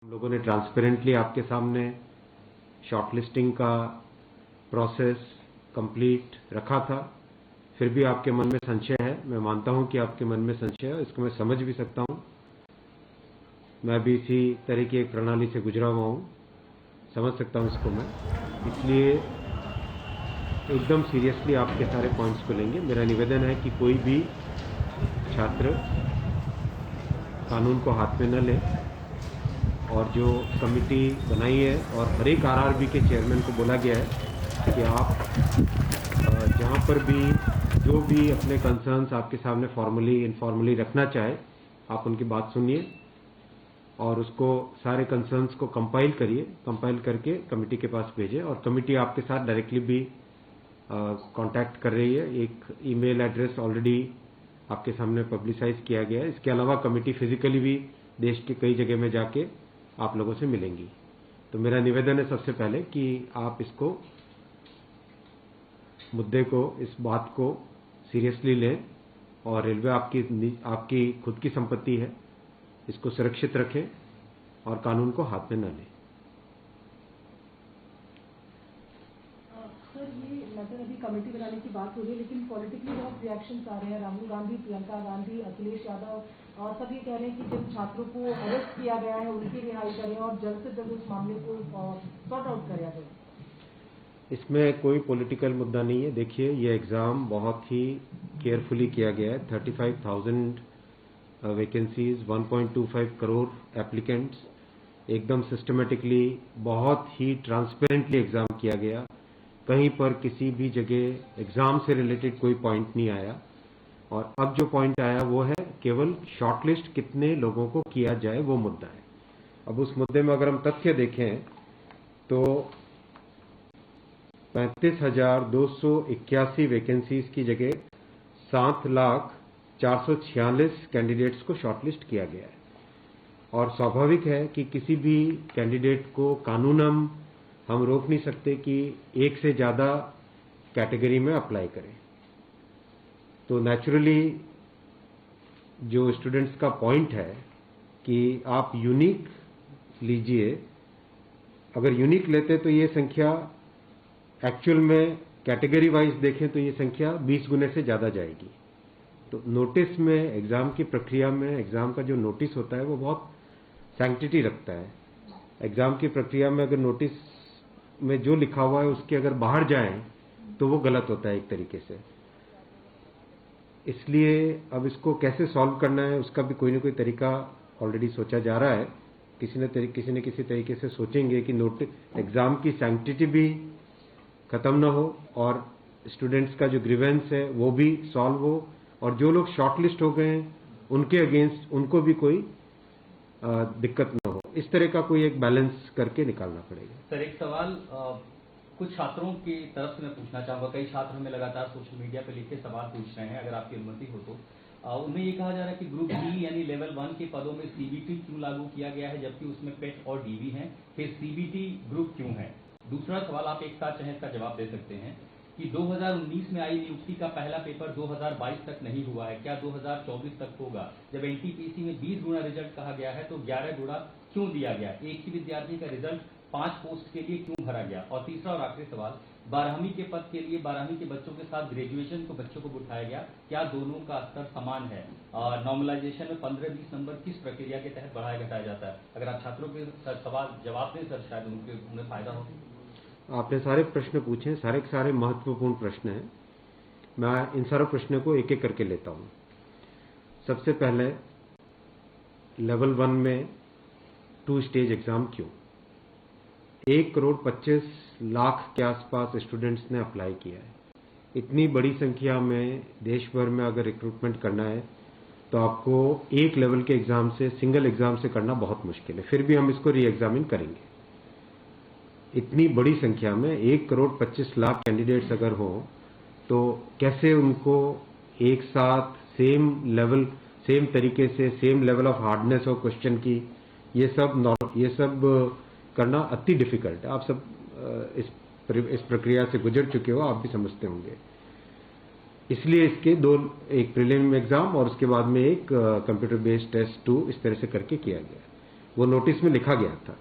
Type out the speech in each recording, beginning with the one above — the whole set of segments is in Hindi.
हम लोगों ने ट्रांसपेरेंटली आपके सामने शॉर्टलिस्टिंग का प्रोसेस कंप्लीट रखा था, फिर भी आपके मन में संशय है। मैं मानता हूं कि आपके मन में संशय है, इसको मैं समझ भी सकता हूं। मैं भी इसी तरह की एक प्रणाली से गुजरा हुआ हूं, समझ सकता हूं इसको मैं। इसलिए एकदम सीरियसली आपके सारे पॉइंट्स को लेंगे। मेरा निवेदन है कि कोई भी छात्र कानून को हाथ में न ले, और जो कमिटी बनाई है और हर एक आरआरबी के चेयरमैन को बोला गया है कि आप जहां पर भी जो भी अपने कंसर्न्स आपके सामने फॉर्मली इनफॉर्मली रखना चाहे, आप उनकी बात सुनिए और उसको सारे कंसर्न्स को कंपाइल करिए, कंपाइल करके कमिटी के पास भेजें। और कमिटी आपके साथ डायरेक्टली भी कांटेक्ट कर रही है। एक ईमेल एड्रेस ऑलरेडी आपके सामने पब्लिसाइज किया गया है। इसके अलावा कमिटी फिजिकली भी देश के कई जगह में जाके आप लोगों से मिलेंगी। तो मेरा निवेदन है सबसे पहले कि आप इसको मुद्दे को, इस बात को सीरियसली लें और रेलवे आपकी खुद की संपत्ति है, इसको सुरक्षित रखें और कानून को हाथ में न लें। सर, ये मतलब अभी कमेटी बनाने की बात हो रही है, लेकिन पॉलिटिकली बहुत रिएक्शंस आ रहे हैं। राहुल गांधी, प्रियंका गांधी, अखिलेश यादव और सब ये कह रहे हैं कि जिन छात्रों को अरेस्ट किया गया है उनकी रिहाई करें और जल्द से जल्द उस मामले को सॉर्ट आउट किया जाए। इसमें कोई पॉलिटिकल मुद्दा नहीं है। देखिए, ये एग्ज़ाम बहुत ही केयरफुली किया गया है। 35,000 वैकेंसीज, 1.25 करोड़ एप्लीकेंट्स, एकदम सिस्टमेटिकली, बहुत ही ट्रांसपेरेंटली एग्ज़ाम किया गया। कहीं पर किसी भी जगह एग्ज़ाम से रिलेटेड कोई पॉइंट नहीं आया। और अब जो पॉइंट आया वो है केवल शॉर्टलिस्ट कितने लोगों को किया जाए, वो मुद्दा है। अब उस मुद्दे में अगर हम तथ्य देखें तो 35,281 वैकेंसीज की जगह 7,446 कैंडिडेट्स को शॉर्टलिस्ट किया गया है। और स्वाभाविक है कि किसी भी कैंडिडेट को कानूनन हम रोक नहीं सकते कि एक से ज़्यादा कैटेगरी में अप्लाई करें। तो नेचुरली जो स्टूडेंट्स का पॉइंट है कि आप यूनिक लीजिए, अगर यूनिक लेते तो ये संख्या एक्चुअल में कैटेगरी वाइज देखें तो ये संख्या 20 गुने से ज़्यादा जाएगी। तो नोटिस में, एग्ज़ाम की प्रक्रिया में, एग्ज़ाम का जो नोटिस होता है वो बहुत सैंक्टिटी रखता है। एग्ज़ाम की प्रक्रिया में अगर नोटिस में जो लिखा हुआ है उसके अगर बाहर जाएं तो वो गलत होता है एक तरीके से। इसलिए अब इसको कैसे सॉल्व करना है उसका भी कोई ना कोई तरीका ऑलरेडी सोचा जा रहा है। किसी न किसी तरीके से सोचेंगे कि एग्ज़ाम की सैंक्टिटी भी खत्म ना हो और स्टूडेंट्स का जो ग्रीवेंस है वो भी सॉल्व हो, और जो लोग शॉर्टलिस्ट हो गए हैं उनके अगेंस्ट उनको भी कोई दिक्कत ना हो। इस तरह का कोई एक बैलेंस करके निकालना पड़ेगा। सर, एक सवाल कुछ छात्रों की तरफ से मैं पूछना चाहूंगा। कई छात्र हमें लगातार सोशल मीडिया पे लिखे सवाल पूछ रहे हैं, अगर आपकी अनुमति हो तो। उनमें ये कहा जा रहा है कि ग्रुप बी यानी लेवल 1 के पदों में सीबीटी क्यों लागू किया गया है, जबकि उसमें पेट और डीवी हैं, फिर सीबीटी ग्रुप क्यों है। दूसरा सवाल आप एक साथ चाहें इसका जवाब दे सकते हैं कि 2019 में आई नियुक्ति का पहला पेपर 2022 तक नहीं हुआ है, क्या 2024 तक होगा। जब एनटीपीसी में 20 गुना रिजल्ट कहा गया है तो 11 गुना क्यों दिया गया, एक ही विद्यार्थी का रिजल्ट 5 पोस्ट के लिए क्यों भरा गया। और तीसरा और आखिरी सवाल, 12वीं के पद के लिए 12वीं के बच्चों के साथ ग्रेजुएशन के बच्चों को बिठाया गया, क्या दोनों का स्तर समान है। नॉर्मलाइजेशन में 15-20 नंबर किस प्रक्रिया के तहत बढ़ाया घटाया जाता है। अगर आप छात्रों के सवाल जवाब दें सर, शायद उन्हें फायदा हो। आपने सारे प्रश्न पूछे, सारे महत्वपूर्ण प्रश्न हैं। मैं इन सारे प्रश्नों को एक एक करके लेता हूं। सबसे पहले लेवल 1 में 2 स्टेज एग्जाम क्यों। 1,25,00,000 के आसपास स्टूडेंट्स ने अप्लाई किया है। इतनी बड़ी संख्या में देश भर में अगर रिक्रूटमेंट करना है तो आपको एक लेवल के एग्जाम से, सिंगल एग्जाम से करना बहुत मुश्किल है। फिर भी हम इसको री एग्जामिन करेंगे। इतनी बड़ी संख्या में 1,25,00,000 कैंडिडेट्स अगर हो तो कैसे उनको एक साथ सेम तरीके से, सेम लेवल ऑफ हार्डनेस और क्वेश्चन की, ये सब करना अति डिफिकल्ट है। आप सब इस प्रक्रिया से गुजर चुके हो, आप भी समझते होंगे। इसलिए इसके एक प्रीलिम एग्जाम और उसके बाद में एक कंप्यूटर बेस्ड टेस्ट 2 इस तरह से करके किया गया। वो नोटिस में लिखा गया था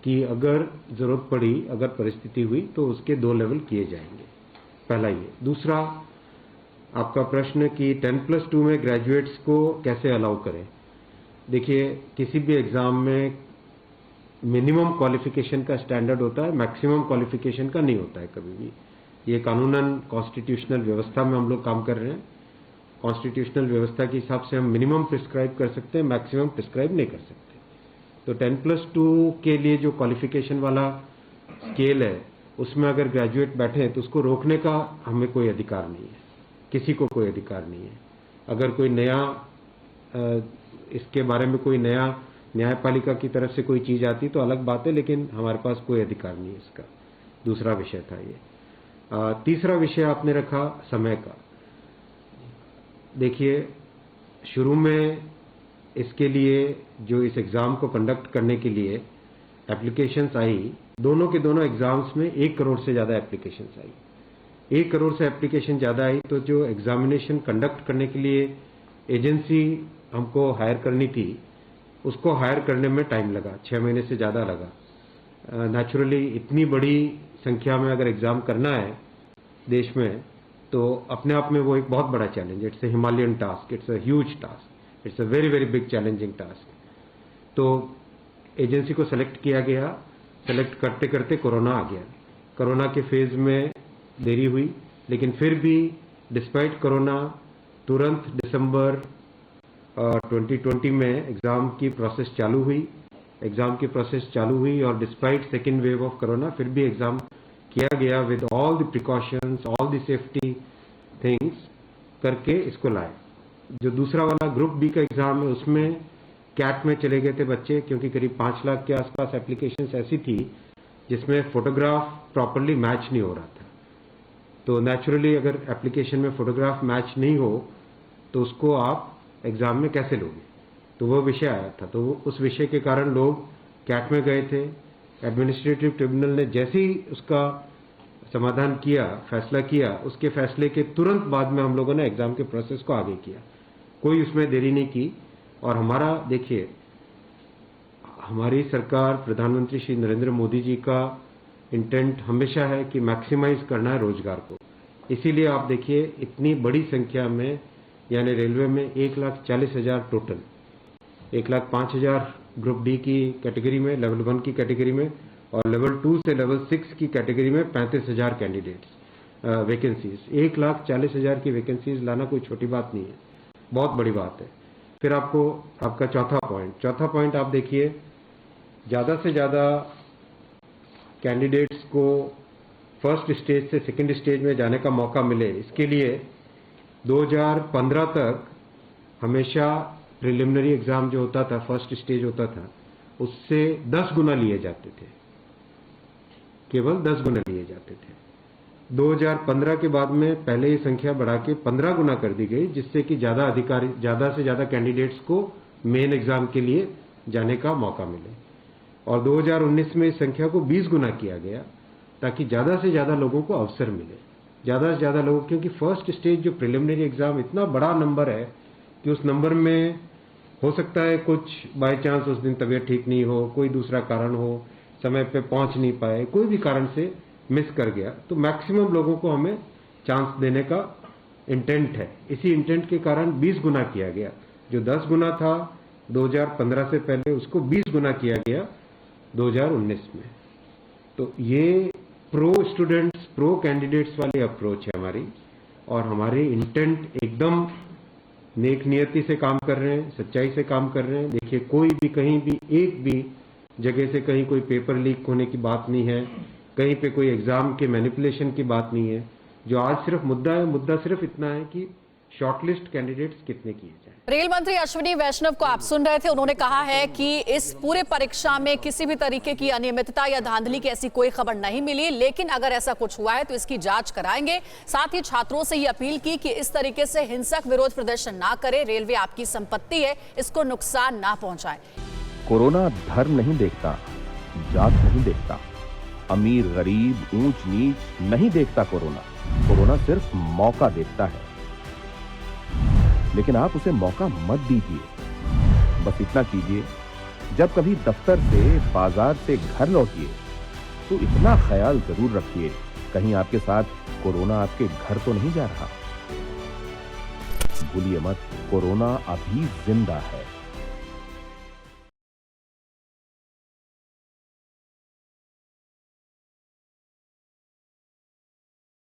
कि अगर जरूरत पड़ी, अगर परिस्थिति हुई तो उसके 2 लेवल किए जाएंगे। पहला ये। दूसरा आपका प्रश्न कि 10+2 में ग्रेजुएट्स को कैसे अलाउ करें। देखिए, किसी भी एग्जाम में मिनिमम क्वालिफिकेशन का स्टैंडर्ड होता है, मैक्सिमम क्वालिफिकेशन का नहीं होता है कभी भी। ये कानूनन कॉन्स्टिट्यूशनल व्यवस्था में हम लोग काम कर रहे हैं। कॉन्स्टिट्यूशनल व्यवस्था के हिसाब से हम मिनिमम प्रिस्क्राइब कर सकते हैं, मैक्सिमम प्रिस्क्राइब नहीं कर सकते। तो 10+2 के लिए जो क्वालिफिकेशन वाला स्केल है, उसमें अगर ग्रेजुएट बैठे हैं तो उसको रोकने का हमें कोई अधिकार नहीं है, किसी को कोई अधिकार नहीं है। अगर कोई नया इसके बारे में कोई नया न्यायपालिका की तरफ से कोई चीज आती तो अलग बात है, लेकिन हमारे पास कोई अधिकार नहीं है इसका। दूसरा विषय था ये। तीसरा विषय आपने रखा समय का। देखिए, शुरू में इसके लिए जो इस एग्जाम को कंडक्ट करने के लिए एप्लीकेशंस आई, दोनों के दोनों एग्जाम्स में 1 करोड़ से ज्यादा एप्लीकेशंस आई। 1 करोड़ से एप्लीकेशन ज्यादा आई तो जो एग्जामिनेशन कंडक्ट करने के लिए एजेंसी हमको हायर करनी थी, उसको हायर करने में टाइम लगा, 6 महीने से ज्यादा लगा। नेचुरली इतनी बड़ी संख्या में अगर एग्जाम करना है देश में तो अपने आप में वो एक बहुत बड़ा challenge. It's a Himalayan task, it's a huge task, it's a very very big challenging task. तो एजेंसी को सेलेक्ट किया गया। सेलेक्ट करते करते कोरोना आ गया। कोरोना के फेज में देरी हुई, लेकिन फिर भी डिस्पाइट कोरोना तुरंत दिसंबर 2020 में एग्जाम की प्रोसेस चालू हुई। एग्जाम की प्रोसेस चालू हुई और despite second wave of corona फिर भी एग्जाम किया गया with all the precautions, all the safety things करके इसको लाए। जो दूसरा वाला ग्रुप बी का एग्जाम है उसमें कैट में चले गए थे बच्चे, क्योंकि करीब 5 लाख के आसपास एप्लीकेशंस ऐसी थी जिसमें फोटोग्राफ प्रॉपरली मैच नहीं हो रहा था। तो नेचुरली अगर एप्लीकेशन में फोटोग्राफ मैच नहीं हो तो उसको आप एग्जाम में कैसे लोगे, तो वो विषय आया था। तो उस विषय के कारण लोग कैट में गए थे। एडमिनिस्ट्रेटिव ट्रिब्यूनल ने जैसे ही उसका समाधान किया, फैसला किया, उसके फैसले के तुरंत बाद में हम लोगों ने एग्जाम के प्रोसेस को आगे किया, कोई उसमें देरी नहीं की। और हमारा देखिए, हमारी सरकार, प्रधानमंत्री श्री नरेंद्र मोदी जी का इंटेंट हमेशा है कि मैक्सिमाइज करना है रोजगार को। इसीलिए आप देखिए इतनी बड़ी संख्या में, यानी रेलवे में 1,40,000 टोटल, 1,05,000 ग्रुप डी की कैटेगरी में, लेवल 1 की कैटेगरी में, और लेवल 2 से लेवल 6 की कैटेगरी में 35,000 कैंडिडेट्स वैकेंसीज। 1,40,000 की वैकेंसीज लाना कोई छोटी बात नहीं है, बहुत बड़ी बात है। फिर आपका चौथा पॉइंट आप देखिए, ज्यादा से ज्यादा कैंडिडेट्स को फर्स्ट स्टेज से सेकंड स्टेज में जाने का मौका मिले, इसके लिए 2015 तक हमेशा प्रिलिमिनरी एग्जाम जो होता था, फर्स्ट स्टेज होता था, उससे 10 गुना लिए जाते थे, केवल 10 गुना लिए जाते थे। 2015 के बाद में पहले ये संख्या बढ़ा के 15 गुना कर दी गई, जिससे कि ज्यादा से ज्यादा कैंडिडेट्स को मेन एग्जाम के लिए जाने का मौका मिले। और 2019 में इस संख्या को 20 गुना किया गया, ताकि ज्यादा से ज्यादा लोगों को अवसर मिले, ज्यादा से ज्यादा लोगों, क्योंकि फर्स्ट स्टेज जो प्रिलिमिनरी एग्जाम इतना बड़ा नंबर है कि उस नंबर में हो सकता है कुछ बाय चांस उस दिन तबीयत ठीक नहीं हो, कोई दूसरा कारण हो, समय पे पहुंच नहीं पाए, कोई भी कारण से मिस कर गया, तो मैक्सिमम लोगों को हमें चांस देने का इंटेंट है। इसी इंटेंट के कारण 20 गुना किया गया। जो 10 गुना था 2015 से पहले, उसको 20 गुना किया गया 2019 में। तो ये प्रो स्टूडेंट्स, प्रो कैंडिडेट्स वाली अप्रोच है हमारी, और हमारी इंटेंट एकदम नेक नियति से काम कर रहे हैं, सच्चाई से काम कर रहे हैं। देखिए, कोई भी कहीं भी एक भी जगह से कहीं कोई पेपर लीक होने की बात नहीं है, कहीं पे कोई एग्जाम के मैनिपुलेशन की बात नहीं है। जो आज सिर्फ मुद्दा है, मुद्दा सिर्फ इतना है कि शॉर्टलिस्ट कैंडिडेट्स कितने किए जाए। रेल मंत्री अश्विनी वैष्णव को आप सुन रहे थे, उन्होंने कहा है कि इस पूरे परीक्षा में किसी भी तरीके की अनियमितता या धांधली की ऐसी कोई खबर नहीं मिली, लेकिन अगर ऐसा कुछ हुआ है तो इसकी जांच कराएंगे। साथ ही छात्रों से ये अपील की कि इस तरीके से हिंसक विरोध प्रदर्शन ना करें, रेलवे आपकी संपत्ति है, इसको नुकसान ना पहुंचाए। कोरोना धर्म नहीं देखता, जात नहीं देखता, अमीर गरीब ऊंच नीच नहीं देखता। कोरोना सिर्फ मौका देखता है, लेकिन आप उसे मौका मत दीजिए। बस इतना कीजिए जब कभी दफ्तर से, बाजार से घर लौटिए तो इतना ख्याल जरूर रखिए कहीं आपके साथ कोरोना आपके घर तो नहीं जा रहा। भूलिए मत, कोरोना अभी जिंदा है।